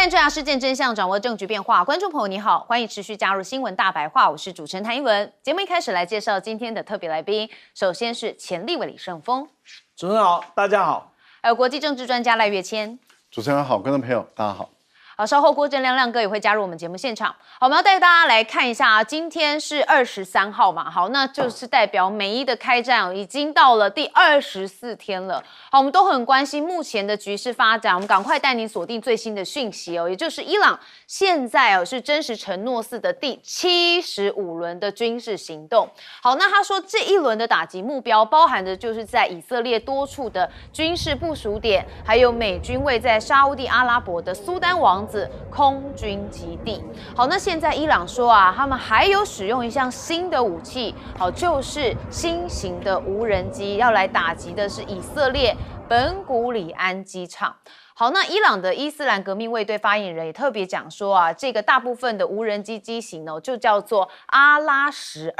但这事件真相，掌握证据变化。观众朋友你好，欢迎持续加入新闻大白话，我是主持人谭英文。节目一开始来介绍今天的特别来宾，首先是前立委李胜峰，主持人好，大家好。还有国际政治专家赖岳谦，主持人好，观众朋友大家好。好，稍后郭正亮哥也会加入我们节目现场。好，我们要带大家来看一下今天是23号嘛，好，那就是代表美伊的开战已经到了第24天了。好，我们都很关心目前的局势发展，我们赶快带您锁定最新的讯息也就是伊朗现在是真实承诺4的第75轮的军事行动。好，那他说这一轮的打击目标包含的就是在以色列多处的军事部署点，还有美军位在沙烏地阿拉伯的苏丹王子空军基地。好，那现在伊朗说他们还有使用一项新的武器，好，就是新型的无人机，要来打击的是以色列本古里安机场。好，那伊朗的伊斯兰革命卫队发言人也特别讲说这个大部分的无人机机型就叫做阿拉12。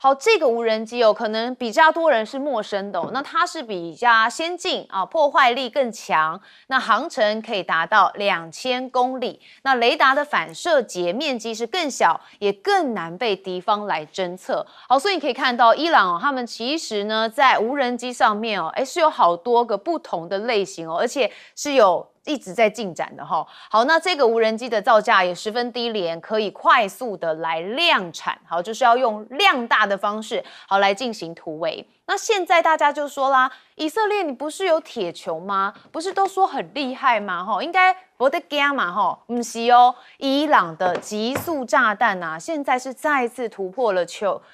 好，这个无人机可能比较多人是陌生的那它是比较先进破坏力更强，那航程可以达到2000公里，那雷达的反射截面积是更小，也更难被敌方来侦测。好，所以你可以看到伊朗他们其实呢在无人机上面是有好多个不同的类型而且是有一直在进展的好，那这个无人机的造价也十分低廉，可以快速的来量产，好，就是要用量大的方式好来进行突围。那现在大家就说啦，以色列你不是有铁穹吗？不是都说很厉害吗？应该不得怕嘛不是伊朗的极速炸弹现在是再次突破了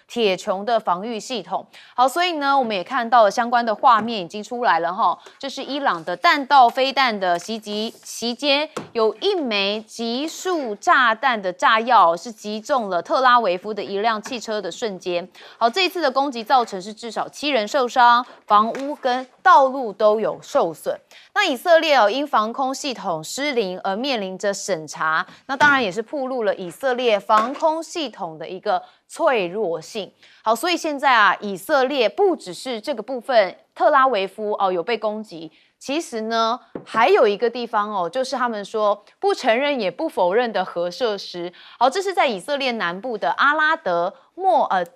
铁穹的防御系统。好，所以呢我们也看到了相关的画面已经出来了这是伊朗的弹道飞弹的袭击期间，有一枚极速炸弹的炸药是击中了特拉维夫的一辆汽车的瞬间。好，这一次的攻击造成是至少7人受伤，房屋跟道路都有受损。那以色列因防空系统失灵而面临着审查，那当然也是暴露了以色列防空系统的一个脆弱性。好，所以现在以色列不只是这个部分特拉维夫有被攻击，其实呢还有一个地方就是他们说不承认也不否认的核设施。好，这是在以色列南部的阿拉德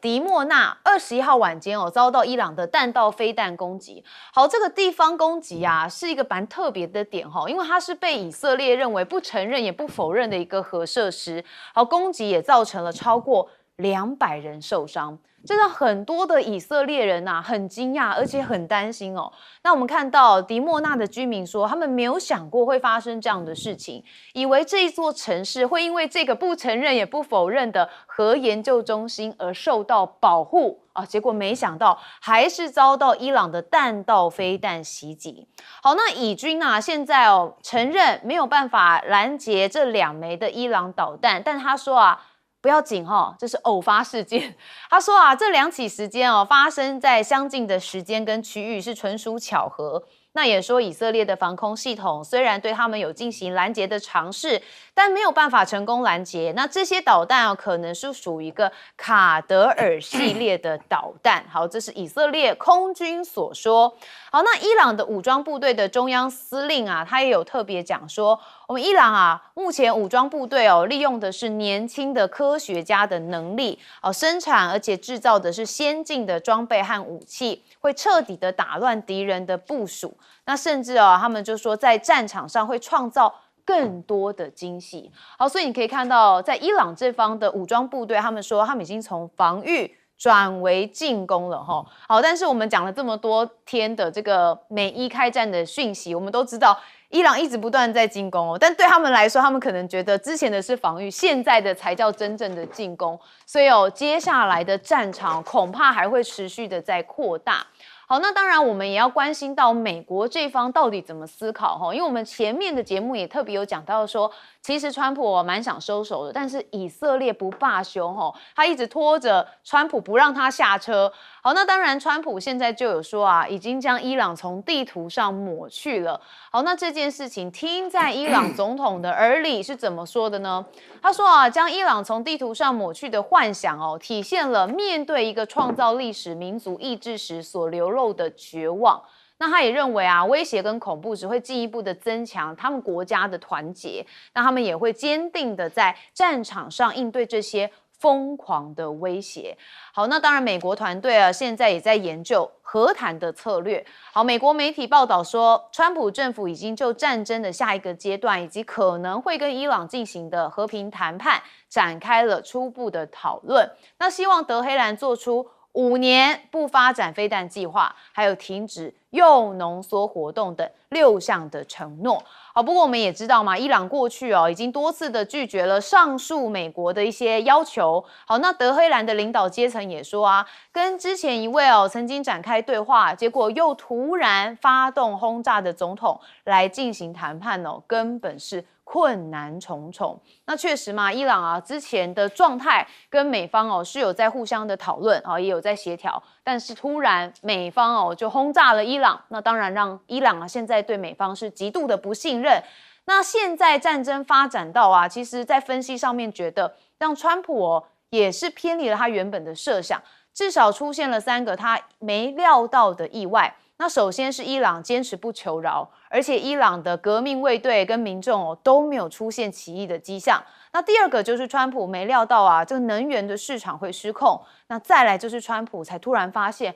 迪莫纳21号晚间遭到伊朗的弹道飞弹攻击。好，这个地方攻击是一个蛮特别的点因为它是被以色列认为不承认也不否认的一个核设施。好，攻击也造成了超过200人受伤，这让很多的以色列人很惊讶，而且很担心那我们看到迪莫纳的居民说，他们没有想过会发生这样的事情，以为这一座城市会因为这个不承认也不否认的核研究中心而受到保护结果没想到还是遭到伊朗的弹道飞弹袭击。好，那以军现在承认没有办法拦截这2枚的伊朗导弹，但他说不要紧这是偶发事件。他说这2起事件发生在相近的时间跟区域是纯属巧合。那也说以色列的防空系统虽然对他们有进行拦截的尝试，但没有办法成功拦截。那这些导弹可能是属于一个卡德尔系列的导弹。好，这是以色列空军所说。好，那伊朗的武装部队的中央司令他也有特别讲说，我们伊朗目前武装部队利用的是年轻的科学家的能力生产而且制造的是先进的装备和武器，会彻底的打乱敌人的部署。那甚至他们就说在战场上会创造更多的惊喜。好，所以你可以看到在伊朗这方的武装部队，他们说他们已经从防御转为进攻了好，但是我们讲了这么多天的这个美伊开战的讯息，我们都知道伊朗一直不断在进攻但对他们来说，他们可能觉得之前的是防御，现在的才叫真正的进攻。所以接下来的战场恐怕还会持续的在扩大。好，那当然我们也要关心到美国这方到底怎么思考因为我们前面的节目也特别有讲到说，其实川普蛮想收手的，但是以色列不罢休他一直拖着川普不让他下车。好，那当然川普现在就有说已经将伊朗从地图上抹去了。好，那这件事情听在伊朗总统的耳里是怎么说的呢？他说将伊朗从地图上抹去的幻想体现了面对一个创造历史民族意志时所流露的绝望。那他也认为啊，威胁跟恐怖只会进一步的增强他们国家的团结，那他们也会坚定的在战场上应对这些疯狂的威胁。好，那当然，美国团队啊，现在也在研究和谈的策略。好，美国媒体报道说，川普政府已经就战争的下一个阶段，以及可能会跟伊朗进行的和平谈判，展开了初步的讨论。那希望德黑兰做出5年不发展飞弹计划，还有停止铀浓缩活动等6项的承诺。好，不过我们也知道嘛，伊朗过去已经多次的拒绝了上述美国的一些要求。好，那德黑兰的领导阶层也说啊，跟之前一位曾经展开对话，结果又突然发动轰炸的总统来进行谈判根本是困难重重。那确实嘛，伊朗啊之前的状态跟美方是有在互相的讨论也有在协调，但是突然美方就轰炸了伊朗，那当然让伊朗现在对美方是极度的不信任。那现在战争发展到其实在分析上面觉得让川普也是偏离了他原本的设想，至少出现了3个他没料到的意外。那首先是伊朗坚持不求饶，而且伊朗的革命卫队跟民众都没有出现起义的迹象。那第二个就是川普没料到这个能源的市场会失控。那再来就是川普才突然发现，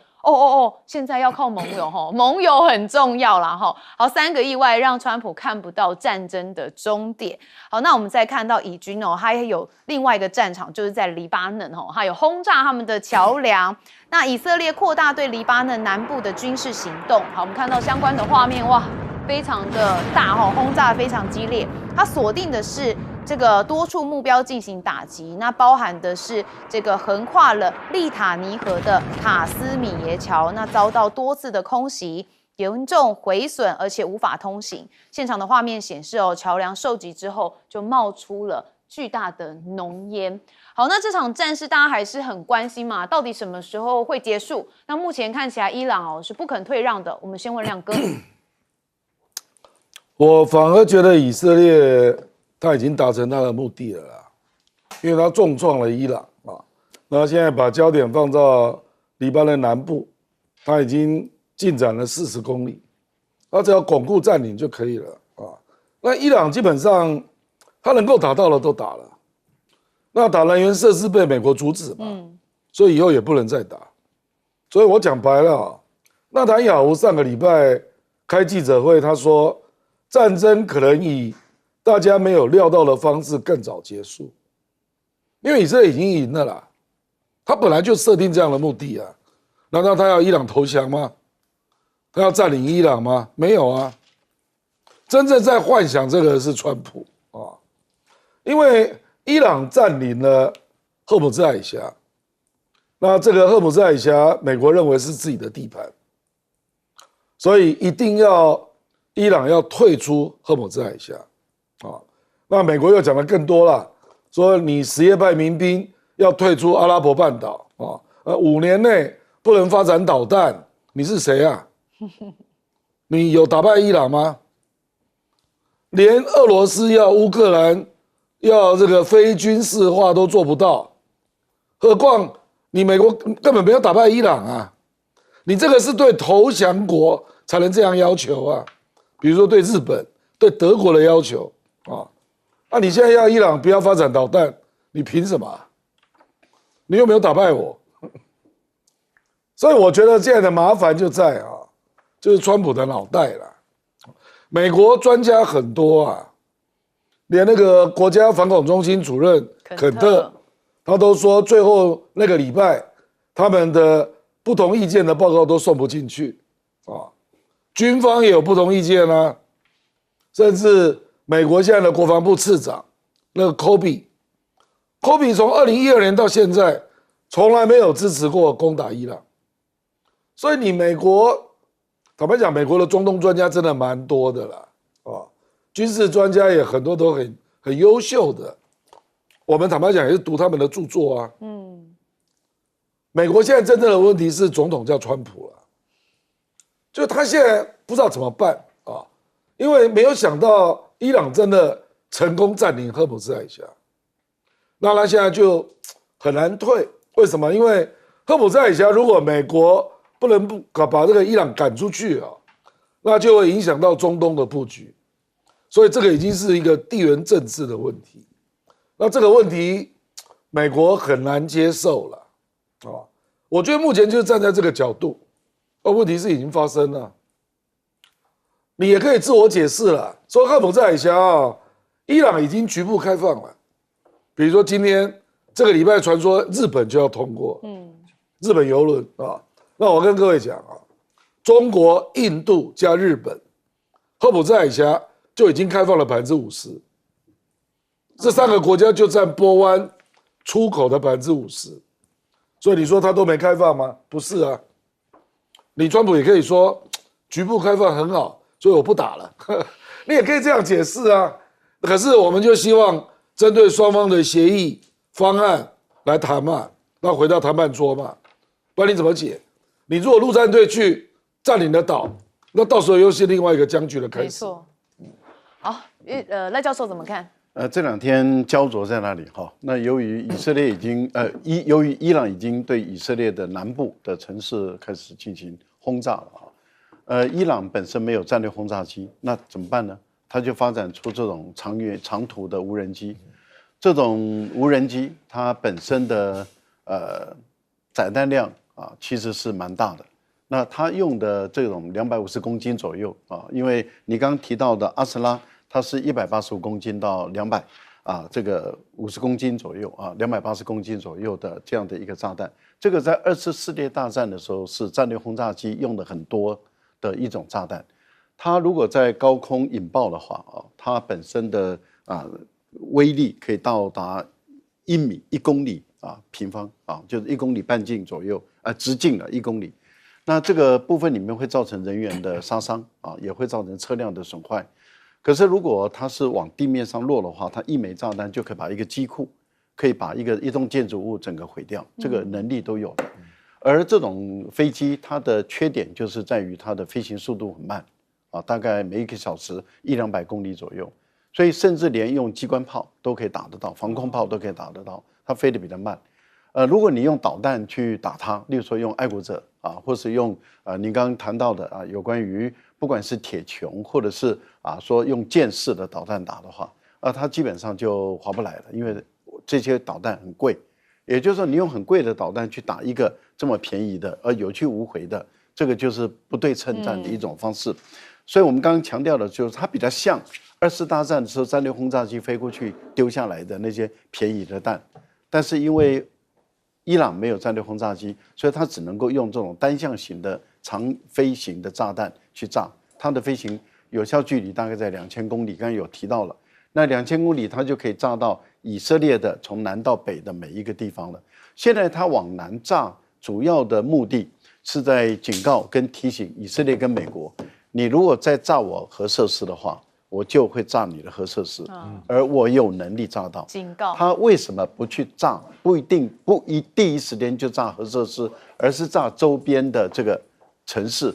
现在要靠盟友盟友很重要啦好，3个意外让川普看不到战争的终点。好，那我们再看到以军它也有另外一个战场，就是在黎巴嫩还有轰炸他们的桥梁。那以色列扩大对黎巴嫩南部的军事行动，好，我们看到相关的画面，哇，非常的大轰炸非常激烈。它锁定的是这个多处目标进行打击，那包含的是这个横跨了利塔尼河的塔斯米耶桥，那遭到多次的空袭，严重毁损，而且无法通行。现场的画面显示桥梁受击之后就冒出了巨大的浓烟。好，那这场战事大家还是很关心嘛，到底什么时候会结束？那目前看起来伊朗是不肯退让的。我们先问亮哥。我反而觉得以色列他已经达成他的目的了啦，因为他重创了伊朗那现在把焦点放到黎巴嫩南部，他已经进展了40公里，他只要巩固占领就可以了那伊朗基本上他能够打到的都打了，那打能源设施被美国阻止嘛，所以以后也不能再打。所以我讲白了纳坦雅胡上个礼拜开记者会，他说战争可能以大家没有料到的方式更早结束，因为以色列已经赢了啦，他本来就设定这样的目的啊。难道他要伊朗投降吗？他要占领伊朗吗？没有啊，真正在幻想这个是川普因为伊朗占领了赫姆兹海峡，那这个赫姆兹海峡美国认为是自己的地盘，所以一定要伊朗要退出赫姆兹海峡那美国又讲的更多了，说你什叶派民兵要退出阿拉伯半岛5年内不能发展导弹，你是谁啊？你有打败伊朗吗？连俄罗斯要乌克兰要这个非军事化都做不到，何况你美国根本没有打败伊朗啊！你这个是对投降国才能这样要求啊，比如说对日本、对德国的要求你现在要伊朗不要发展导弹，你凭什么？你又没有打败我，所以我觉得现在的麻烦就在就是川普的脑袋啦。美国专家很多连那个国家反恐中心主任肯特，他都说最后那个礼拜他们的不同意见的报告都送不进去军方也有不同意见甚至美国现在的国防部次长那个科比从2012年到现在从来没有支持过攻打伊朗，所以你美国坦白讲，美国的中东专家真的蛮多的啦军事专家也很多都很优秀的，我们坦白讲也是读他们的著作美国现在真正的问题是总统叫川普了，就他现在不知道怎么办因为没有想到伊朗真的成功占领赫姆兹海峡，那他现在就很难退。为什么？因为赫姆兹海峡如果美国不能把这个伊朗赶出去那就会影响到中东的布局，所以这个已经是一个地缘政治的问题。那这个问题，美国很难接受了啊。我觉得目前就是站在这个角度，问题是已经发生了，你也可以自我解释了，说哈姆兹海峡啊，伊朗已经局部开放了，比如说今天这个礼拜传说日本就要通过，日本邮轮啊，那我跟各位讲啊，中国、印度加日本，哈姆兹海峡就已经开放了50%，这3个国家就占波湾出口的50%，所以你说它都没开放吗？不是啊，你川普也可以说局部开放很好，所以我不打了，你也可以这样解释啊。可是我们就希望针对双方的协议方案来谈嘛，那回到谈判桌嘛，不然你怎么解？你如果陆战队去占领了岛，那到时候又是另外一个僵局的开始。没错。好，赖教授怎么看？这2天焦灼在那里哈？那由于以色列已经由于伊朗已经对以色列的南部的城市开始进行轰炸了哈。伊朗本身没有战略轰炸机，那怎么办呢？它就发展出这种长途的无人机。这种无人机它本身的载弹量啊其实是蛮大的。那它用的这种250公斤左右啊，因为你刚刚提到的阿斯拉，它是185公斤到200啊，这个50公斤左右啊，280公斤左右的这样的一个炸弹。这个在2次世界大战的时候是战略轰炸机用的很多的一种炸弹。它如果在高空引爆的话啊，它本身的威力可以到达1公里啊平方啊，就是1公里半径左右直径了1公里。那这个部分里面会造成人员的杀伤啊，也会造成车辆的损坏。可是如果它是往地面上落的话，它1枚炸弹就可以把一个机库，可以把一栋建筑物整个毁掉，这个能力都有的。而这种飞机它的缺点就是在于它的飞行速度很慢啊，大概每1小时100-200公里左右，所以甚至连用机关炮都可以打得到，防空炮都可以打得到，它飞得比较慢。如果你用导弹去打它，例如说用爱国者啊，或是用您刚刚谈到的有关于不管是铁穹或者是说用箭式的导弹打的话，它基本上就划不来了，因为这些导弹很贵。也就是说，你用很贵的导弹去打一个这么便宜的而有去无回的，这个就是不对称战的一种方式。所以我们刚刚强调的就是，它比较像2次大战的时候战略轰炸机飞过去丢下来的那些便宜的弹，但是因为伊朗没有战略轰炸机，所以它只能够用这种单向型的长飞行的炸弹去炸。它的飞行有效距离大概在2000公里，刚刚有提到了。那2000公里它就可以炸到以色列的从南到北的每一个地方了。现在它往南炸，主要的目的是在警告跟提醒以色列跟美国，你如果再炸我核设施的话，我就会炸你的核设施，而我有能力炸到。警告他为什么不去炸？不一第一时间就炸核设施，而是炸周边的这个城市。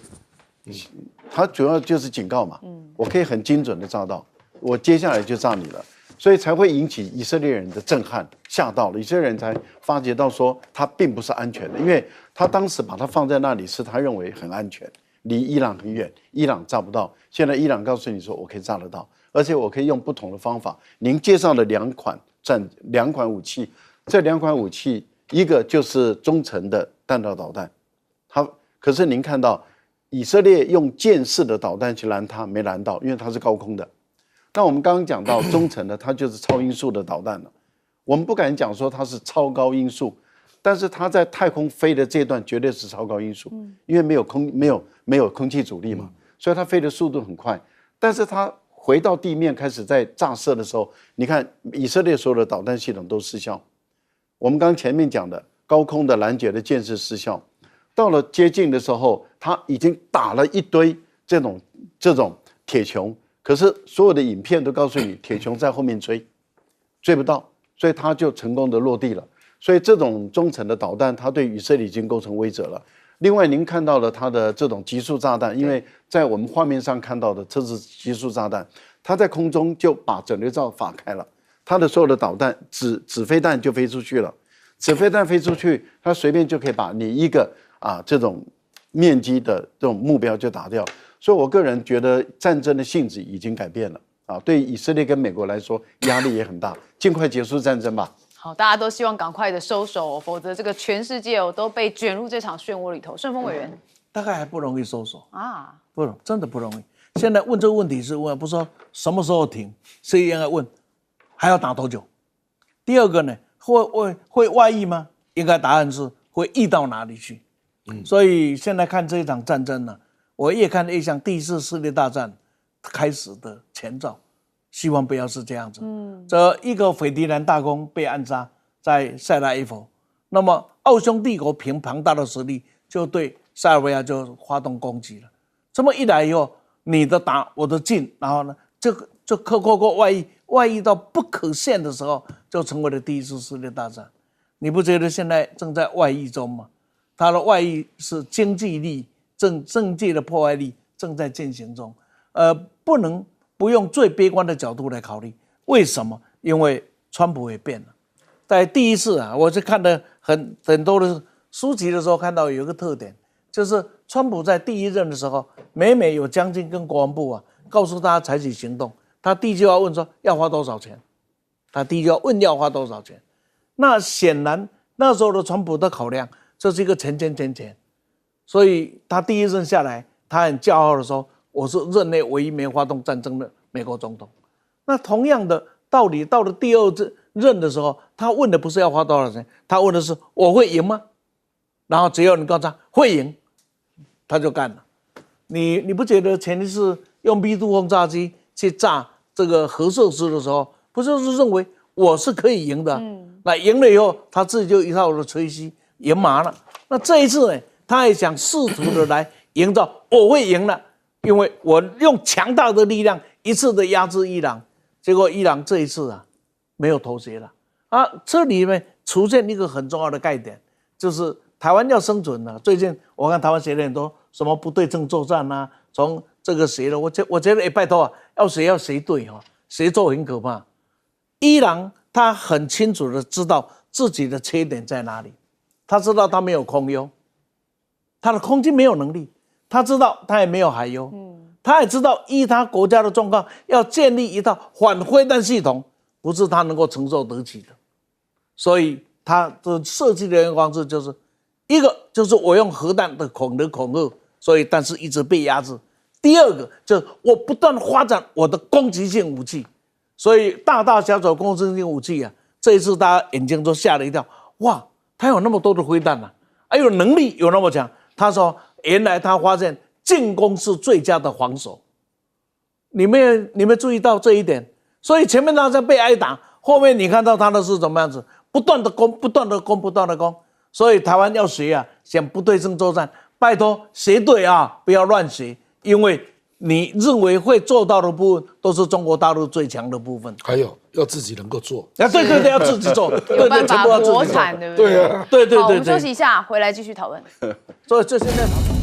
它主要就是警告嘛，我可以很精准的炸到，我接下来就炸你了，所以才会引起以色列人的震撼，吓到了以色列人才发觉到说它并不是安全的，因为他当时把它放在那里是他认为很安全。离伊朗很远，伊朗炸不到。现在伊朗告诉你说，我可以炸得到，而且我可以用不同的方法。您介绍了2款武器，这2款武器，一个就是中程的弹道导弹，可是您看到以色列用箭式的导弹去拦它，没拦到，因为它是高空的。那我们刚刚讲到中程的，它就是超音速的导弹了。我们不敢讲说它是超高音速，但是它在太空飞的这段绝对是超高音速，因为没有空气阻力嘛，所以它飞的速度很快。但是它回到地面开始在炸射的时候，你看以色列所有的导弹系统都失效。我们刚前面讲的高空的拦截的箭式失效，到了接近的时候，它已经打了一堆这种铁穹，可是所有的影片都告诉你铁穹在后面追不到，所以它就成功的落地了。所以这种中程的导弹，它对以色列已经构成威慑了。另外，您看到了它的这种集束炸弹，因为在我们画面上看到的这是集束炸弹，它在空中就把整流罩打开了，它的所有的导弹纸飞弹就飞出去了。纸飞弹飞出去，它随便就可以把你一个这种面积的这种目标就达掉。所以我个人觉得战争的性质已经改变了啊，对以色列跟美国来说压力也很大，尽快结束战争吧。好，大家都希望赶快的收手哦，否则这个全世界都被卷入这场漩涡里头。顺风委员，大概还不容易收手啊，不容，真的不容易。现在问这个问题是问，不是说什么时候停，是应该问还要打多久。第二个呢，会外溢吗？应该答案是会溢到哪里去。所以现在看这一场战争呢，我越看越像第4次世界大战开始的前兆，希望不要是这样子。这一个斐迪南大公被暗杀在塞拉耶夫，那么奥匈帝国凭庞大的实力就对塞尔维亚就发动攻击了。这么一来以后，你的打我的进，然后呢，就外溢到不可限的时候，就成为了第1次世界大战。你不觉得现在正在外溢中吗？它的外溢是经济力、政界的破坏力正在进行中，不用最悲观的角度来考虑。为什么？因为川普也变了。在第一次啊，我是看了很多的书籍的时候，看到有一个特点，就是川普在第1任的时候，每有将军跟国防部啊告诉他采取行动，他第一句话问说要花多少钱，他第一句话问要花多少钱。那显然那时候的川普的考量，这是一个钱，所以他第1任下来，他很骄傲的说，我是任内唯一没发动战争的美国总统。那同样的道理，到了第2任的时候，他问的不是要花多少钱，他问的是我会赢吗？然后只要你告诉他会赢，他就干了。你不觉得前一次用 B2 轰炸机去炸这个核设施的时候，不就是认为我是可以赢的？那赢了以后，他自己就一套的吹嘘赢麻了。那这一次呢，他也想试图的来营造我会赢了，因为我用强大的力量一次的压制伊朗。结果伊朗这一次啊，没有妥协了啊。这里面出现一个很重要的概念，就是台湾要生存了。最近我看台湾写了很多什么不对称作战啊，从这个谁了，我觉得拜托啊，要谁对哈，谁做很可怕。伊朗他很清楚的知道自己的缺点在哪里，他知道他没有空优，他的空军没有能力，他知道他也没有海优，他也知道依他国家的状况，要建立一套反飞弹系统，不是他能够承受得起的。所以他的设计的方式就是一个就是我用核弹的恐吓，所以但是一直被压制。第二个就是我不断发展我的攻击性武器，所以大小小攻击性武器啊，这一次大家眼睛都吓了一跳，哇，他有那么多的飞弹啊，还有能力有那么强。他说原来他发现进攻是最佳的防守，你们注意到这一点？所以前面他在被挨打，后面你看到他的是怎么样子，不断的攻。所以台湾要学啊，想不对称作战，拜托学对啊，不要乱学，因为你认为会做到的部分，都是中国大陆最强的部分。还有要自己能够做，对，要自己做，有办法国产，对不对？对啊，对。好，我们休息一下，回来继续讨论。所以这现在讨论。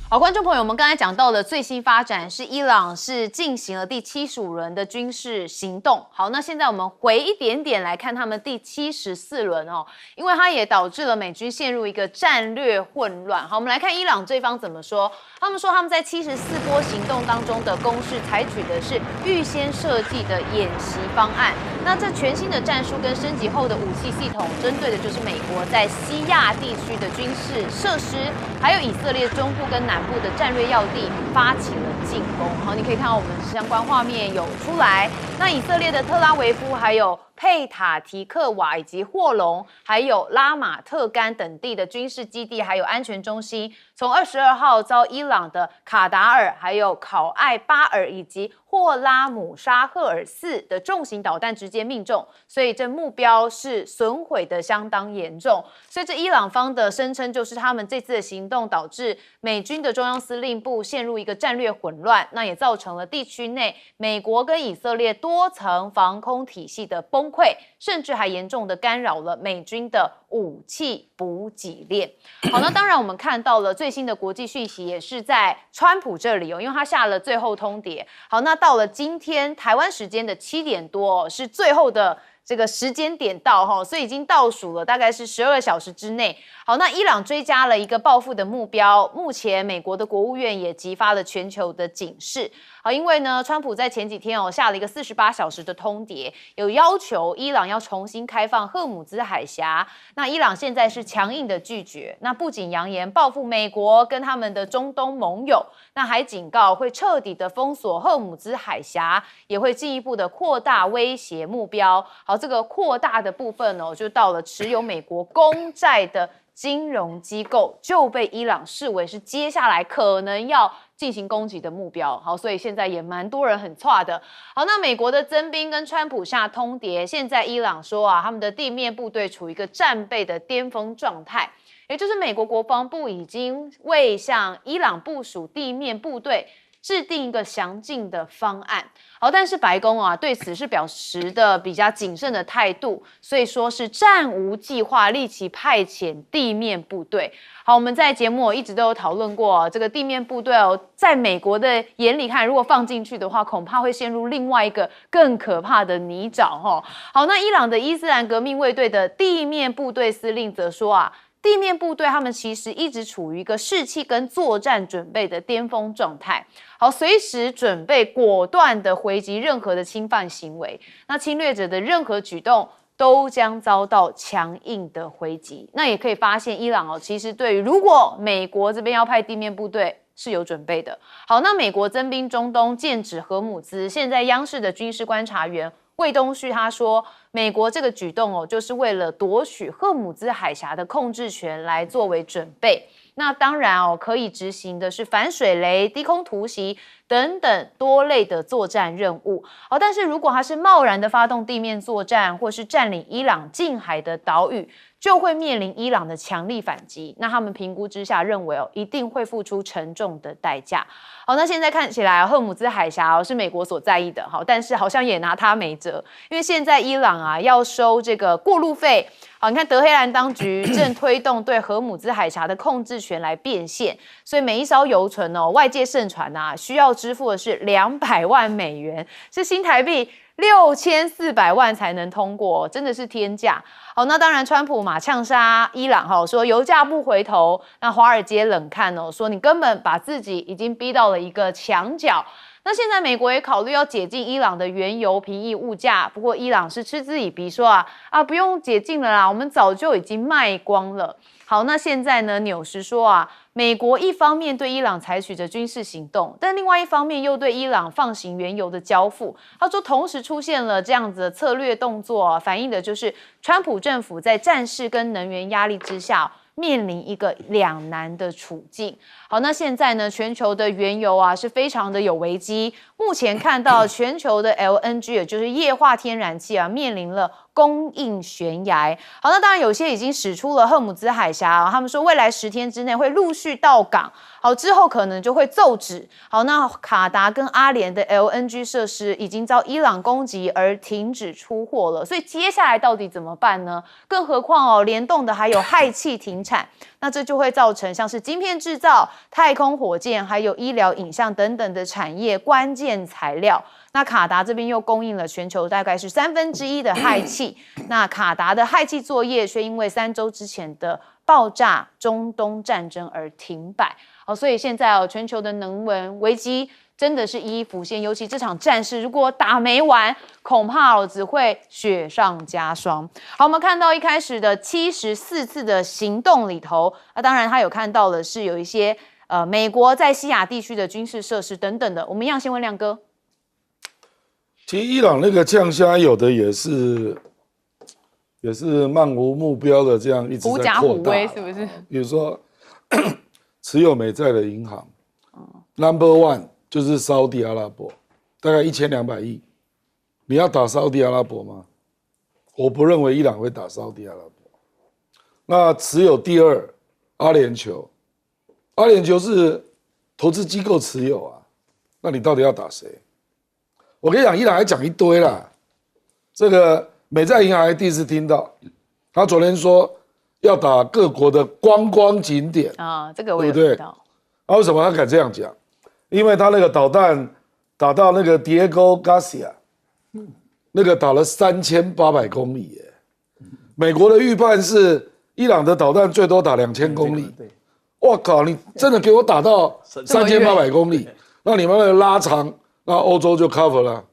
好，观众朋友，我们刚才讲到的最新发展是伊朗是进行了第75轮的军事行动。好，那现在我们回一点点来看他们第74轮哦，因为它也导致了美军陷入一个战略混乱。好，我们来看伊朗这方怎么说。他们说他们在74波行动当中的攻势采取的是预先设计的演习方案。那这全新的战术跟升级后的武器系统，针对的就是美国在西亚地区的军事设施，还有以色列中部跟南部的战略要地发起了进攻。好，你可以看到我们相关画面有出来。那以色列的特拉维夫，还有佩塔提克瓦以及霍龙，还有拉马特干等地的军事基地，还有安全中心，从22号遭伊朗的卡达尔、还有考艾巴尔以及霍拉姆沙赫尔4的重型导弹直接命中，所以这目标是损毁的相当严重。所以这伊朗方的声称就是他们这次的行动导致美军的中央司令部陷入一个战略混乱，那也造成了地区内美国跟以色列多层防空体系的崩溃，甚至还严重的干扰了美军的武器补给链。好，那当然我们看到了最新的国际讯息，也是在川普这里哦，因为他下了最后通牒。好，那到了今天台湾时间的7点多哦，是最后的这个时间点到哈，所以已经倒数了，大概是12个小时之内。好，那伊朗追加了一个报复的目标，目前美国的国务院也激发了全球的警示。好，因为呢，川普在前几天下了一个48小时的通牒，有要求伊朗要重新开放荷姆兹海峡。那伊朗现在是强硬的拒绝，那不仅扬言报复美国跟他们的中东盟友，那还警告会彻底的封锁荷姆兹海峡，也会进一步的扩大威胁目标。好，这个扩大的部分就到了持有美国公债的金融机构就被伊朗视为是接下来可能要进行攻击的目标。好，所以现在也蛮多人很挫的。好，那美国的增兵跟川普下通牒，现在伊朗说他们的地面部队处于一个战备的巅峰状态，也就是美国国防部已经为向伊朗部署地面部队制定一个详尽的方案。好，但是白宫对此是表示的比较谨慎的态度，所以说是暂无计划立即派遣地面部队。好，我们在节目一直都有讨论过这个地面部队在美国的眼里看，如果放进去的话，恐怕会陷入另外一个更可怕的泥沼好，那伊朗的伊斯兰革命卫队的地面部队司令则说地面部队他们其实一直处于一个士气跟作战准备的巅峰状态，好，随时准备果断的回击任何的侵犯行为。那侵略者的任何举动都将遭到强硬的回击。那也可以发现，伊朗其实对于如果美国这边要派地面部队是有准备的。好，那美国增兵中东，剑指荷姆兹。现在央视的军事观察员魏东旭他说，美国这个举动就是为了夺取荷姆兹海峡的控制权来作为准备。那当然可以执行的是反水雷、低空突袭等等多类的作战任务。好，但是如果他是贸然的发动地面作战，或是占领伊朗近海的岛屿，就会面临伊朗的强力反击。那他们评估之下认为一定会付出沉重的代价。好，那现在看起来荷姆兹海峡是美国所在意的，好，但是好像也拿它没辙，因为现在伊朗要收这个过路费。好，你看德黑兰当局正推动对荷姆兹海峡的控制权来变现，所以每一艘游轮外界盛传需要支付的是200万美元，是新台币6400万才能通过，真的是天价。好，那当然川普呛杀伊朗说油价不回头，那华尔街冷看说你根本把自己已经逼到了一个墙角。那现在美国也考虑要解禁伊朗的原油平抑物价，不过伊朗是嗤之以鼻说不用解禁了啦，我们早就已经卖光了。好，那现在呢，纽时说美国一方面对伊朗采取着军事行动，但另外一方面又对伊朗放行原油的交付。他说同时出现了这样子的策略动作反映的就是川普政府在战事跟能源压力之下面临一个两难的处境。好，那现在呢，全球的原油是非常的有危机。目前看到全球的 LNG 也就是液化天然气面临了供应悬崖。好，那当然有些已经驶出了荷姆兹海峡他们说未来10天之内会陆续到港。好，之后可能就会骤止。好，那卡达跟阿联的 LNG 设施已经遭伊朗攻击而停止出货了，所以接下来到底怎么办呢？更何况联动的还有氦气停产，那这就会造成像是晶片制造、太空火箭还有医疗影像等等的产业关键材料。那卡达这边又供应了全球大概是1/3的氦气，那卡达的氦气作业却因为3周之前的爆炸中东战争而停摆。好，所以现在全球的能源危机真的是一一浮现，尤其这场战事如果打没完，恐怕只会雪上加霜。好，我们看到一开始的74次的行动里头，当然他有看到的是有一些美国在西亚地区的军事设施等等的。我们一样先问亮哥。其实伊朗那个酱虾有的也是漫无目标的这样一直在扩大，狐假虎威是不是？比如说持有美债的银行，Number One 就是沙特阿拉伯，大概1200亿。你要打沙特阿拉伯吗？我不认为伊朗会打沙特阿拉伯。那持有第2，阿联酋，阿联酋是投资机构持有那你到底要打谁？我跟你讲，伊朗还讲一堆啦。这个美债银行还第一次听到，他昨天说要打各国的观光景点啊，这个我有对不对听到。为什么他敢这样讲？因为他那个导弹打到那个 Diego Garcia， 那个打了3800公里耶。美国的预判是伊朗的导弹最多打2000公里。我靠，你真的给我打到3800公里，那你慢慢的拉长，那欧洲就 cover 了。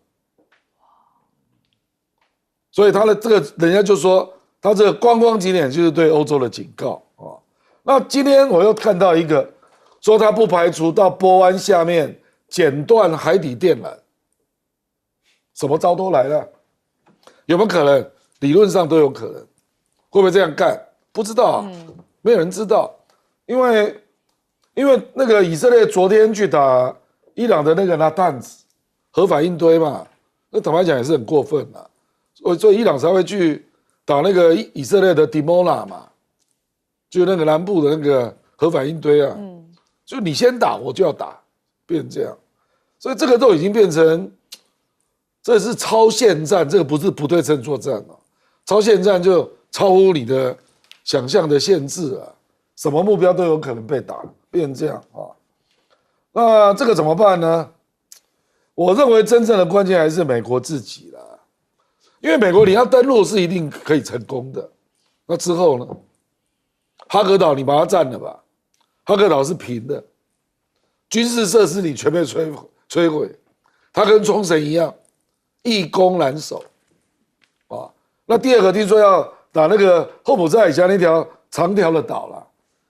所以他的这个人家就说，他这个观光景点就是对欧洲的警告啊。那今天我又看到一个说，他不排除到波湾下面剪断海底电缆，什么招都来了，有没有可能？理论上都有可能，会不会这样干？不知道啊，没有人知道，因为那个以色列昨天去打伊朗的那个拿弹子核反应堆嘛，那坦白讲也是很过分啊。所以伊朗才会去打那个以色列的 Dimona 嘛，就那个南部的那个核反应堆啊，就你先打我就要打，变成这样，所以这个都已经变成，这是超限战，这个不是不对称作战啊，超限战就超乎你的想象的限制啊，什么目标都有可能被打，变成这样啊，那这个怎么办呢？我认为真正的关键还是美国自己啦。因为美国你要登陆是一定可以成功的，那之后呢？哈格岛你把它占了吧，哈格岛是平的，军事设施你全被摧毁，它跟冲绳一样，易攻难守，啊。那第二个听说要打那个霍普塞海峡那条长条的岛啦，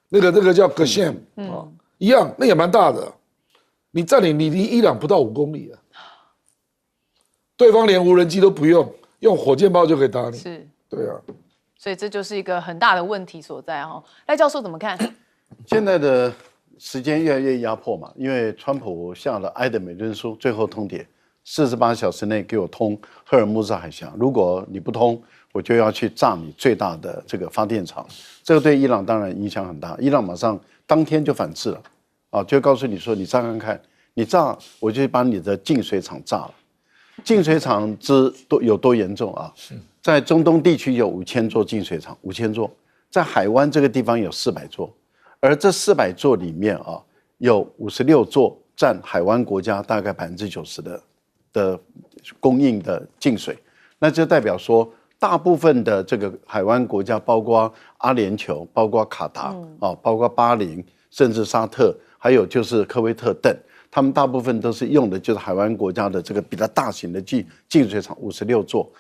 那个叫 Qasem 啊，一样，那也蛮大的，你占领你离伊朗不到5公里啊，对方连无人机都不用。用火箭炮就可以打你，是，对啊，所以这就是一个很大的问题所在哈。赖教授怎么看？现在的时间越来越压迫嘛，因为川普下了埃德美顿书最后通牒，48小时内给我通赫尔木兹海峡，如果你不通，我就要去炸你最大的这个发电厂。这个对伊朗当然影响很大，伊朗马上当天就反制了，啊，就告诉你说你炸看看，你炸我就把你的净水厂炸了。净水厂有多严重啊？在中东地区有5000座净水厂，5000座，在海湾这个地方有400座，而这400座里面啊，有56座占海湾国家大概90%的供应的净水，那就代表说，大部分的这个海湾国家，包括阿联酋、包括卡达啊，包括巴林，甚至沙特，还有就是科威特等。他们大部分都是用的就是海湾国家的这个比较大型的净水厂，56座。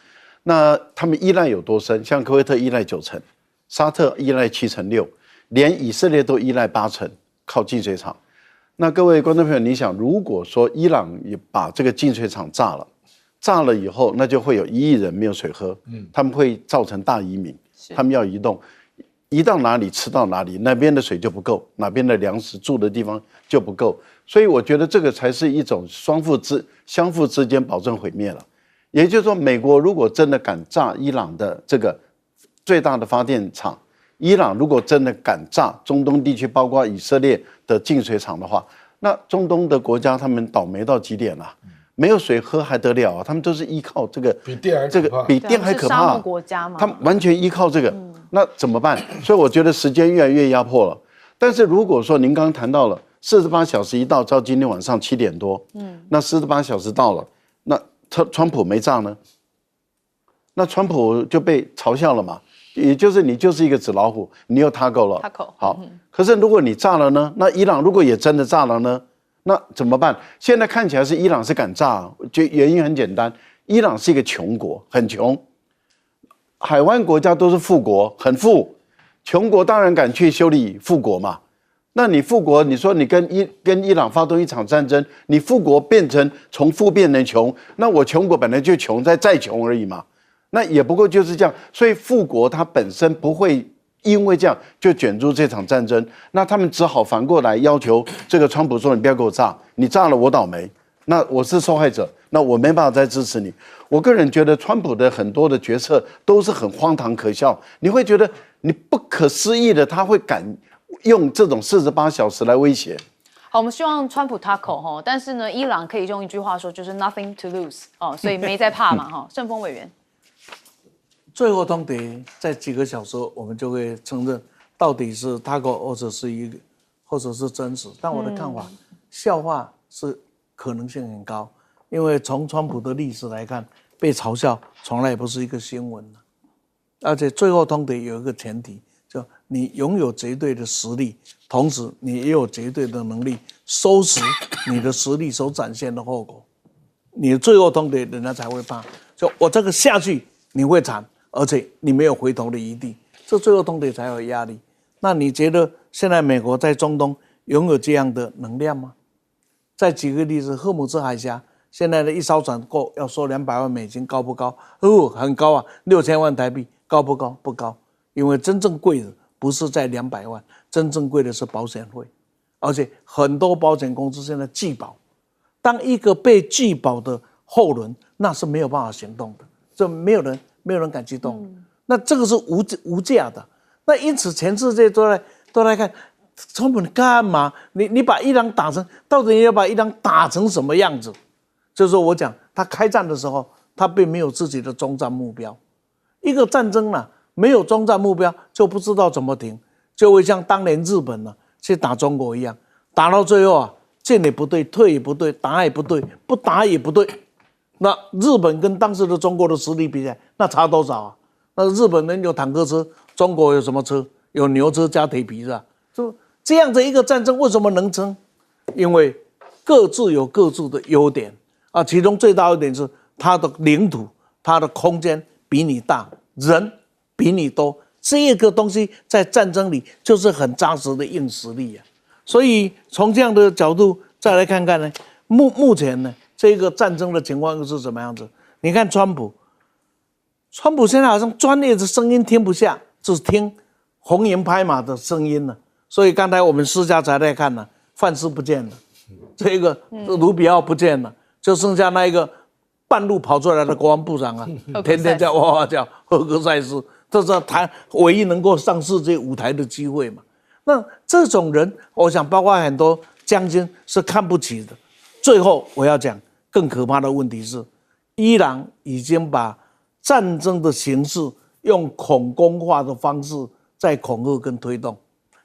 那他们依赖有多深？像科威特依赖90%，沙特依赖6%，连以色列都依赖80%，靠净水厂。那各位观众朋友，你想，如果说伊朗也把这个净水厂炸了以后，那就会有1亿人没有水喝，他们会造成大移民，他们要移动。移到哪里吃到哪里，那边的水就不够，哪边的粮食住的地方就不够，所以我觉得这个才是一种相互之间保证毁灭了。也就是说，美国如果真的敢炸伊朗的这个最大的发电厂，伊朗如果真的敢炸中东地区，包括以色列的净水厂的话，那中东的国家他们倒霉到极点了。没有水喝还得了啊？他们都是依靠这个，比电还可怕。沙漠国家嘛，他们完全依靠这个，那怎么办？所以我觉得时间越来越压迫了。但是如果说您刚刚谈到了48小时一到，到今天晚上7点多，那48小时到了，那川普没炸呢？那川普就被嘲笑了嘛？也就是你就是一个纸老虎，你又他狗了。好，可是如果你炸了呢？那伊朗如果也真的炸了呢？那怎么办？现在看起来是伊朗是敢炸，就原因很简单，伊朗是一个穷国，很穷，海湾国家都是富国，很富，穷国当然敢去修理富国嘛。那你富国，你说你跟伊朗发动一场战争，你富国从富变成穷，那我穷国本来就穷，再穷而已嘛。那也不过就是这样，所以富国它本身不会因为这样就卷入这场战争，那他们只好反过来要求这个川普说：“你不要给我炸，你炸了我倒霉，那我是受害者，那我没办法再支持你。”我个人觉得川普的很多的决策都是很荒唐可笑，你会觉得你不可思议的，他会敢用这种48小时来威胁。好，我们希望川普他口哈，但是呢，伊朗可以用一句话说，就是 nothing to lose 哦，所以没在怕嘛哈。盛峰委员。最后通牒在几个小时，我们就会承认到底是他狗或者是真实。但我的看法，笑话是可能性很高，因为从川普的历史来看，被嘲笑从来不是一个新闻。而且最后通牒有一个前提，就你拥有绝对的实力，同时你也有绝对的能力收拾你的实力所展现的后果。你的最后通牒，人家才会怕。就我这个下去，你会惨，而且你没有回头的余地，这最后通牒才有压力。那你觉得现在美国在中东拥有这样的能量吗？再举个例子，荷姆兹海峡现在的一艘船要收200万美金，高不高？很高啊，6000万台币，高不高？不高，因为真正贵的不是在200万，真正贵的是保险费，而且很多保险公司现在拒保。当一个被拒保的后轮，那是没有办法行动的，这没有人敢去动。那这个是无价的。那因此全世界都来看，川普你干嘛？你把伊朗打成，到底你要把伊朗打成什么样子？就是说我讲，他开战的时候，他并没有自己的终战目标。一个战争呢，没有终战目标，就不知道怎么停，就会像当年日本呢去打中国一样，打到最后啊，进也不对，退也不对，打也不对，不打也不对。那日本跟当时的中国的实力比起来，那差多少啊？那日本人有坦克车，中国有什么车？有牛车加铁皮是吧？就这样的一个战争为什么能撑？因为各自有各自的优点啊，其中最大的一点是它的领土、它的空间比你大，人比你多，这个东西在战争里就是很扎实的硬实力啊。所以从这样的角度再来看看呢，目前呢这个战争的情况又是怎么样子？你看川普现在好像专业的声音听不下，只听红颜拍马的声音了。所以刚才我们私下才在看呢，范斯不见了，这个卢比奥不见了，就剩下那一个半路跑出来的国防部长啊，天天叫哇哇叫赫克塞斯，这是他唯一能够上世界舞台的机会嘛。那这种人，我想包括很多将军是看不起的。最后我要讲更可怕的问题是，伊朗已经把战争的形式用恐攻化的方式在恐吓跟推动，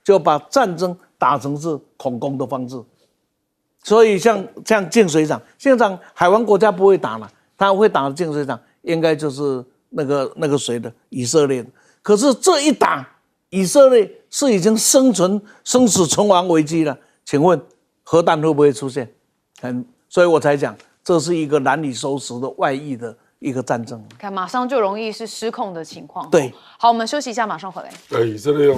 就把战争打成是恐攻的方式。所以像净水厂海湾国家不会打了，他会打的净水厂应该就是那个谁的以色列的。可是这一打，以色列是已经生死存亡危机了，请问核弹会不会出现？所以我才讲这是一个难以收拾的外溢的一个战争。看马上就容易是失控的情况。对，好，我们休息一下，马上回来。对，以色列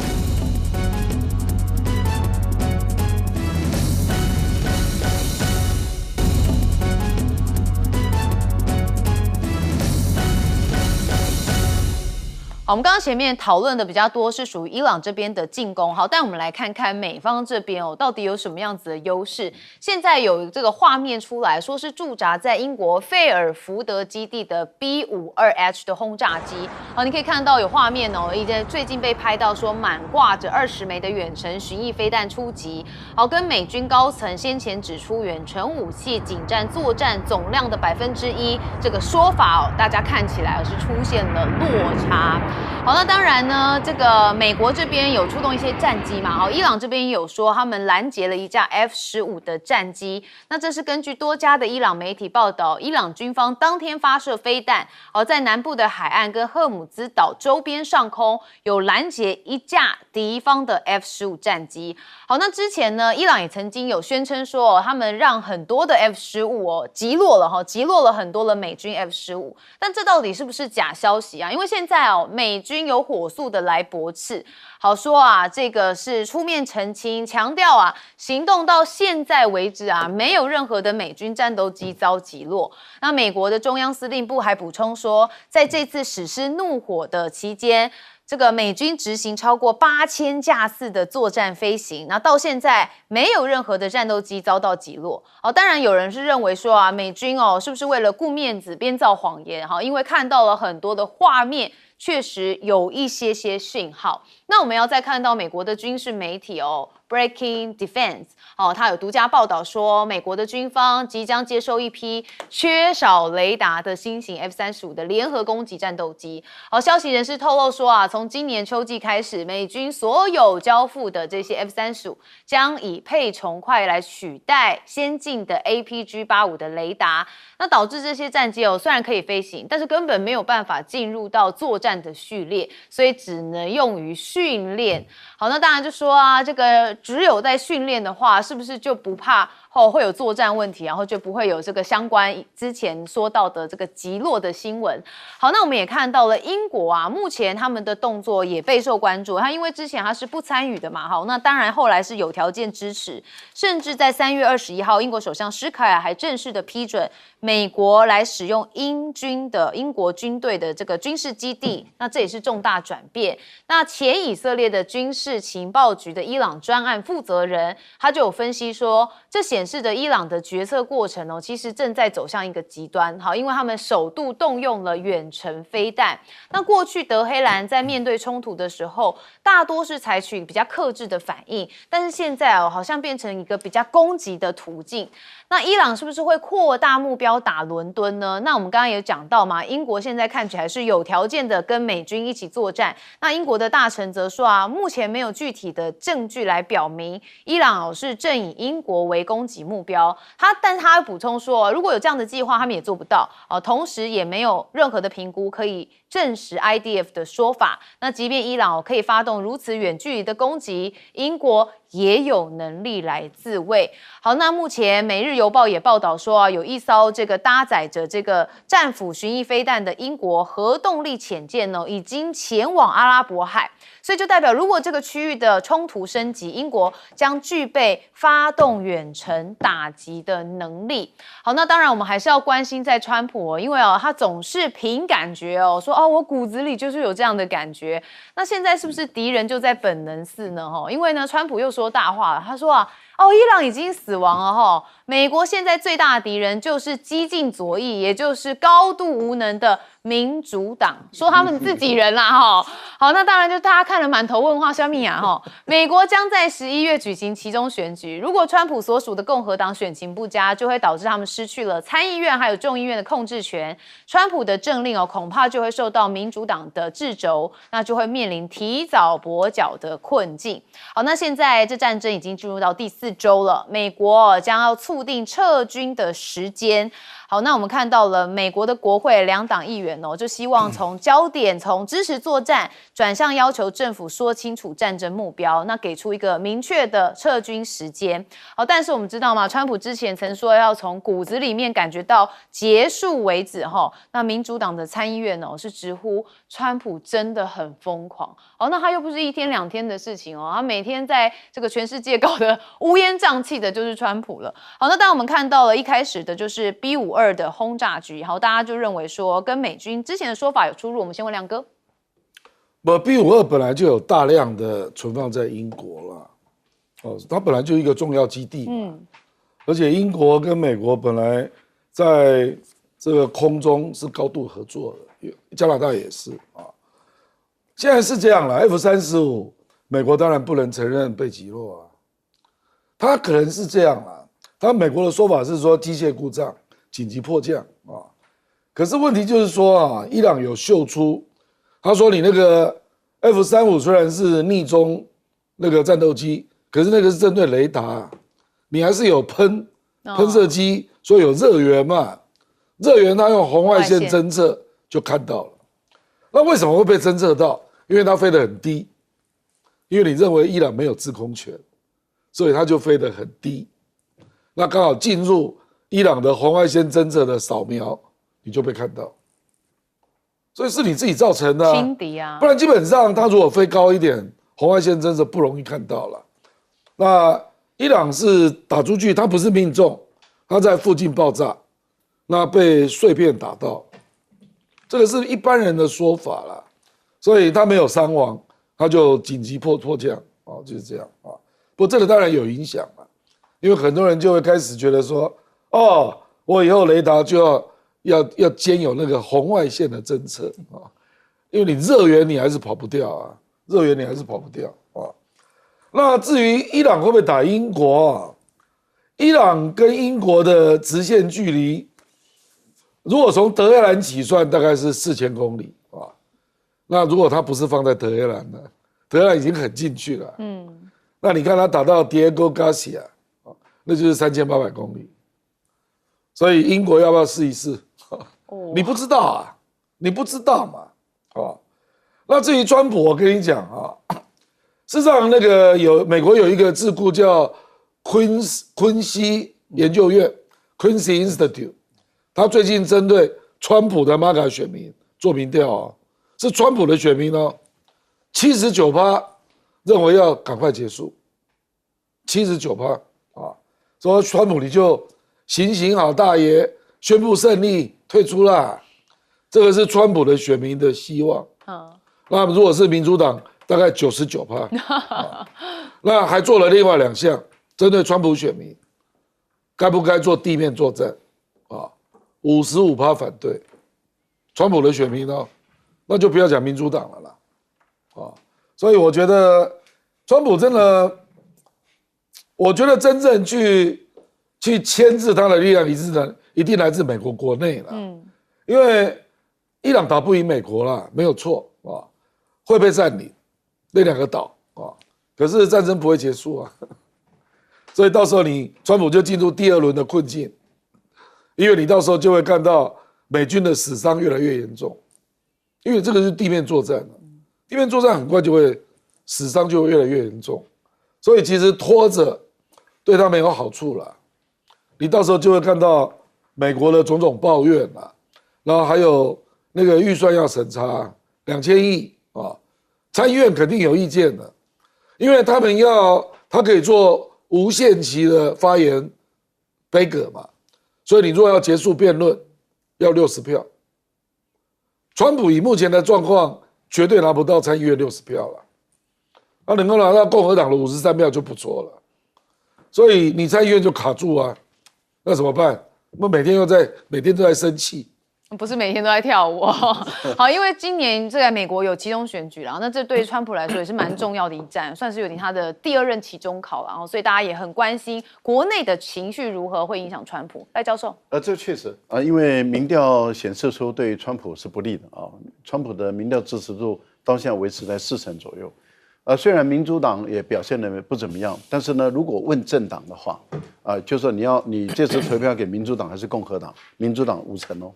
好，我们刚刚前面讨论的比较多是属于伊朗这边的进攻，好，但我们来看看美方这边哦，到底有什么样子的优势？现在有这个画面出来，说是驻扎在英国费尔福德基地的 B-52H 的轰炸机，好，你可以看到有画面哦，最近被拍到说满挂着20枚的远程巡弋飞弹出击，好，跟美军高层先前指出远程武器仅占作战总量的1%，这个说法哦，大家看起来是出现了落差。好，那当然呢，这个美国这边有出动一些战机嘛，好，伊朗这边也有说他们拦截了一架 F-15的战机，那这是根据多家的伊朗媒体报道，伊朗军方当天发射飞弹，在南部的海岸跟赫姆兹岛周边上空有拦截一架敌方的 F-15战机。好，那之前呢，伊朗也曾经有宣称说，他们让很多的 F-15击落了很多的美军 F-15，但这到底是不是假消息啊？因为现在美军有火速的来驳斥，好说啊，这个是出面澄清，强调啊，行动到现在为止啊，没有任何的美军战斗机遭击落。那美国的中央司令部还补充说，在这次史诗怒火的期间，这个美军执行超过8000架次的作战飞行，那到现在没有任何的战斗机遭到击落。当然有人是认为说啊，美军是不是为了顾面子编造谎言？因为看到了很多的画面，确实有一些讯号。那我们要再看到美国的军事媒体Breaking Defense 它有独家报道说，美国的军方即将接收一批缺少雷达的新型 F-35的联合攻击战斗机。消息人士透露说从今年秋季开始，美军所有交付的这些 F-35将以配重块来取代先进的 APG-85的雷达，那导致这些战机虽然可以飞行，但是根本没有办法进入到作战的序列，所以只能用于训练。好，那当然就说这个只有在训练的话，是不是就不怕会有作战问题，然后就不会有这个相关之前说到的这个击落的新闻。好，那我们也看到了英国目前他们的动作也备受关注。他因为之前他是不参与的嘛，好，那当然后来是有条件支持，甚至在3月21号，英国首相施凯尔还正式的批准美国来使用英国军队的这个军事基地，那这也是重大转变。那前以色列的军事情报局的伊朗专案负责人，他就有分析说，这显示着伊朗的决策过程其实正在走向一个极端。好，因为他们首度动用了远程飞弹。那过去德黑兰在面对冲突的时候，大多是采取比较克制的反应，但是现在好像变成一个比较攻击的途径。那伊朗是不是会扩大目标打伦敦呢？那我们刚刚也讲到嘛，英国现在看起来是有条件的跟美军一起作战。那英国的大臣则说目前没有具体的证据来表明伊朗是正以英国为攻击目标。但是他补充说，如果有这样的计划，他们也做不到。同时也没有任何的评估可以证实 IDF 的说法。那即便伊朗可以发动如此远距离的攻击，英国也有能力来自卫。好，那目前《每日邮报》也报道说有一艘这个搭载着这个战斧巡弋飞弹的英国核动力潜舰已经前往阿拉伯海，所以就代表如果这个区域的冲突升级，英国将具备发动远程打击的能力。好，那当然我们还是要关心在川普因为他总是凭感觉说我骨子里就是有这样的感觉。那现在是不是敌人就在本能寺呢？因为呢，川普又说大话了，他说伊朗已经死亡了美国现在最大的敌人就是激进左翼，也就是高度无能的民主党，说他们自己人啦好，那当然就大家看了满头问号，小米美国将在11月举行期中选举，如果川普所属的共和党选情不佳，就会导致他们失去了参议院还有众议院的控制权，川普的政令恐怕就会受到民主党的掣肘，那就会面临提早跛脚的困境。好，那现在这战争已经进入到第4周了，美国将要促定撤军的时间。好，那我们看到了美国的国会2党议员就希望从焦点从支持作战转向要求政府说清楚战争目标，那给出一个明确的撤军时间。好，但是我们知道嘛，川普之前曾说要从骨子里面感觉到结束为止那民主党的参议院是直呼川普真的很疯狂。好，那他又不是1天2天的事情他每天在这个全世界搞得乌烟瘴气的就是川普了。好，那当然我们看到了一开始的就是 B-52的轰炸局，好，大家就认为说跟美军之前的说法有出入。我们先问亮哥。B-52本来就有大量的存放在英国了，它本来就一个重要基地嘛，而且英国跟美国本来在这个空中是高度合作的，加拿大也是现在是这样了 ，F-35美国当然不能承认被击落它可能是这样啦，它美国的说法是说机械故障。紧急迫降可是问题就是说伊朗有秀出，他说你那个 F-35虽然是逆中那个战斗机，可是那个是针对雷达，你还是有喷射机，所以有热源嘛，热源它用红外线侦测就看到了。那为什么会被侦测到？因为它飞得很低，因为你认为伊朗没有制空权，所以它就飞得很低，那刚好进入伊朗的红外线侦测的扫描，你就被看到，所以是你自己造成的轻敌啊，不然基本上它如果飞高一点，红外线侦测不容易看到了。那伊朗是打出去，它不是命中，它在附近爆炸，那被碎片打到，这个是一般人的说法啦，所以它没有伤亡，它就紧急迫降就是这样不过这个当然有影响嘛，因为很多人就会开始觉得说。我以后雷达就要兼有那个红外线的侦测因为你热源你还是跑不掉啊，热源你还是跑不掉啊。那至于伊朗会不会打英国啊？伊朗跟英国的直线距离，如果从德黑兰起算，大概是4000公里啊。那如果它不是放在德黑兰呢？德黑兰已经很进去了，那你看他打到 Diego Garcia， 那就是3800公里。所以英国要不要试一试？你不知道啊，你不知道嘛，那至于川普，我跟你讲啊，事实上那个美国有一个智库叫昆西研究院 （Quincy Institute）， 他最近针对川普的MAGA选民做民调啊，是川普的选民哦，79%认为要赶快结束，79%啊，说川普你就行好大爷，宣布胜利退出啦，这个是川普的选民的希望。那如果是民主党，大概99%，那还做了另外2项，针对川普选民，该不该做地面作战？55%反对，川普的选民呢，那就不要讲民主党了啦，所以我觉得川普真的，我觉得真正去牵制他的力量，一定来自美国国内了，因为伊朗打不赢美国啦，没有错啊，会被占领那2个岛啊，可是战争不会结束啊，所以到时候川普就进入第2轮的困境，因为你到时候就会看到美军的死伤越来越严重，因为这个是地面作战了，地面作战很快就会死伤就会越来越严重，所以其实拖着对他没有好处了，你到时候就会看到美国的种种抱怨啦，然后还有那个预算要审查2000亿啊，参议院肯定有意见的，因为他可以做无限期的发言杯葛嘛，所以你如果要结束辩论，要60票。川普以目前的状况，绝对拿不到参议院60票了，他能够拿到共和党的53票就不错了，所以你参议院就卡住啊，那怎么办？我们每天都在生气。不是每天都在跳舞好，因为今年这个美国有期中选举啦，那这对川普来说也是蛮重要的一战，算是有点他的第2任期中考了，所以大家也很关心国内的情绪如何会影响川普。赖教授，这确实啊，因为民调显示出对川普是不利的啊，川普的民调支持度到现在维持在40%左右。虽然民主党也表现得不怎么样，但是呢，如果问政党的话，就是说你这次投票给民主党还是共和党？民主党50%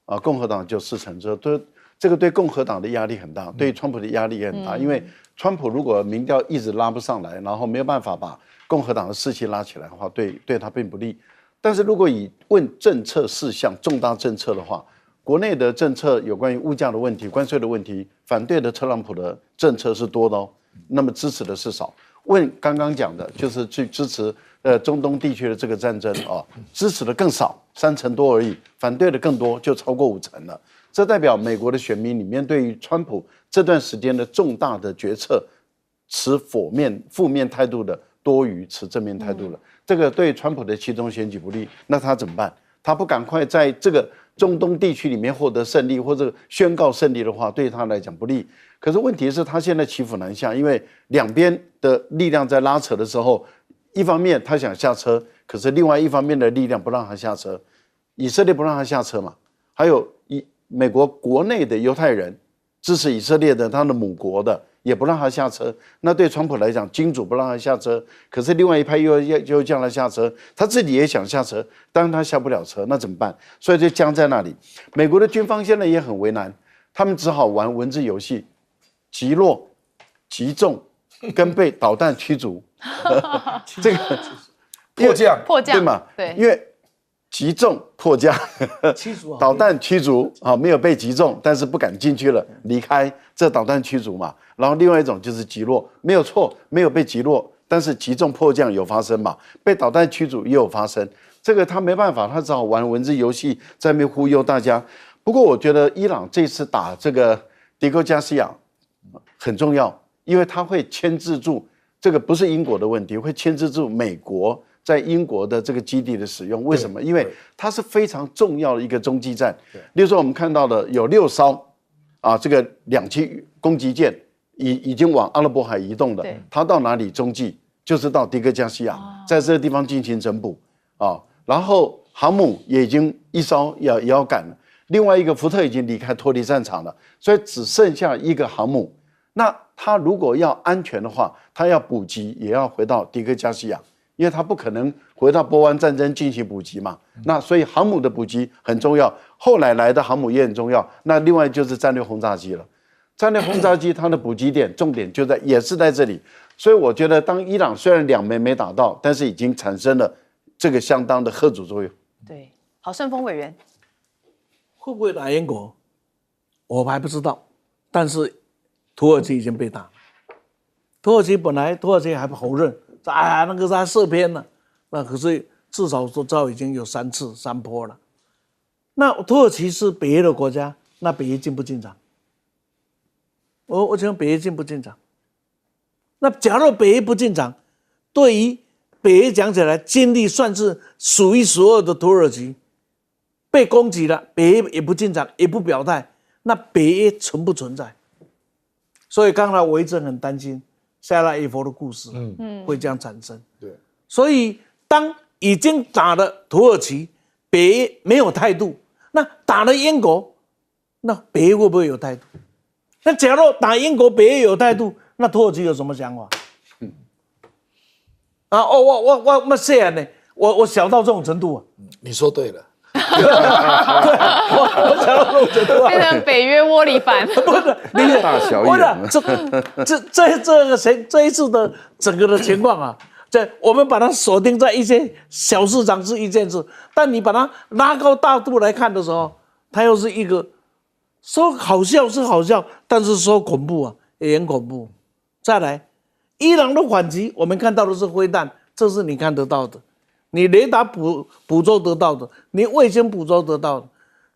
哦，共和党就40%，这个对共和党的压力很大，对川普的压力也很大，因为川普如果民调一直拉不上来，然后没有办法把共和党的士气拉起来的话，对他并不利。但是如果以问政策事项、重大政策的话，国内的政策有关于物价的问题、关税的问题，反对的特朗普的政策是多的哦，那么支持的是少。问刚刚讲的就是去支持中东地区的这个战争啊，支持的更少，30%多而已，反对的更多，就超过50%了。这代表美国的选民里面对于川普这段时间的重大的决策持负面态度的多于持正面态度了。这个对川普的期中选举不利，那他怎么办？他不赶快在这个中东地区里面获得胜利，或者宣告胜利的话，对他来讲不利。可是问题是，他现在骑虎难下，因为两边的力量在拉扯的时候，一方面他想下车，可是另外一方面的力量不让他下车，以色列不让他下车嘛，还有美国国内的犹太人支持以色列的他的母国的也不让他下车，那对川普来讲，金主不让他下车，可是另外一派又叫他下车，他自己也想下车，当然他下不了车，那怎么办？所以就僵在那里。美国的军方现在也很为难，他们只好玩文字游戏，击落、击中跟被导弹驱逐，这个迫降对嘛？对，因为击中迫降，导弹驱逐啊，没有被击中，但是不敢进去了，离开，这导弹驱逐嘛。然后另外一种就是击落，没有错，没有被击落，但是击中迫降有发生嘛，被导弹驱逐也有发生。这个他没办法，他只好玩文字游戏，在那边忽悠大家。不过我觉得伊朗这次打这个迪戈加西亚很重要，因为他会牵制住这个不是英国的问题，会牵制住美国在英国的这个基地的使用。为什么？因为它是非常重要的一个中继站。例如说我们看到的有6艘啊，这个2栖攻击舰已经往阿拉伯海移动了，它到哪里中继？就是到迪戈加西亚，在这个地方进行整补啊。然后航母也已经一艘也要赶了，另外一个福特已经脱离战场了，所以只剩下一个航母。那它如果要安全的话，它要补给也要回到迪戈加西亚，因为它不可能回到波湾战争进行补给嘛。那所以航母的补给很重要，后来来的航母也很重要。那另外就是战略轰炸机了，战略轰炸机它的补给点重点也是在这里。所以我觉得，当伊朗虽然2枚没打到，但是已经产生了这个相当的嚇阻作用。对，好，盛峰委员会不会打英国，我还不知道。但是土耳其已经被打了，土耳其还不否认，那个是他射偏了，那可是至少说早已经有3波了。那土耳其是北约的国家，那北约进不进场？我请问北约进不进场？那假如北约不进场，对于北约讲起来，军力算是数1数2的土耳其被攻击了，北约也不进场，也不表态，那北约存不存在？所以刚才我一直很担心塞拉耶夫的故事，会这样产生。对，所以当已经打了土耳其，北约没有态度，那打了英国，那北约会不会有态度？那假如打英国，北约有态度，那土耳其有什么想法？我这样呢？我小到这种程度啊？你说对了。我小到这种程度啊，变成北约窝里反。不是，你大小眼。这一次的整个的情况啊，我们把它锁定在一些小市场是一件事，但你把它拉高大度来看的时候，它又是一个说好笑是好笑，但是说恐怖啊也很恐怖。再来，伊朗的反击，我们看到的是飞弹，这是你看得到的，你雷达捕捉得到的，你卫星捕捉得到的。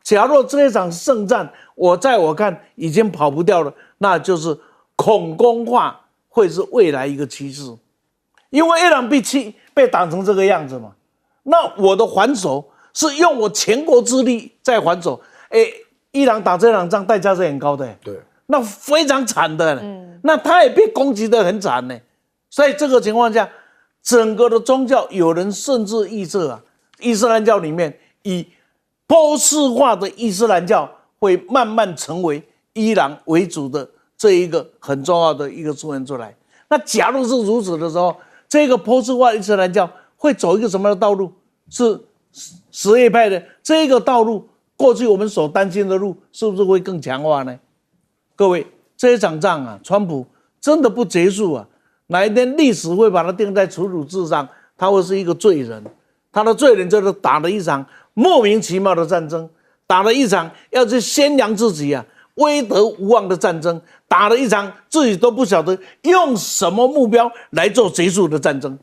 假如这一场圣战，我看已经跑不掉了，那就是恐攻化会是未来一个趋势。因为伊朗被打成这个样子嘛，那我的还手是用我全国之力在还手。伊朗打这场仗代价是很高的，对，那非常惨的，那他也被攻击得很惨呢。所以这个情况下，整个的宗教，有人甚至预测啊，伊斯兰教里面以波斯化的伊斯兰教会慢慢成为伊朗为主的这一个很重要的一个出现出来。那假如是如此的时候，这个波斯化伊斯兰教会走一个什么样的道路？是什叶派的这个道路，过去我们所担心的路，是不是会更强化呢？各位，这一场仗啊，川普真的不结束啊，哪一天历史会把他定在处辱簿上，他会是一个罪人。他的罪人就是打了一场莫名其妙的战争，打了一场要去宣扬自己啊威德无望的战争，打了一场自己都不晓得用什么目标来做结束的战争。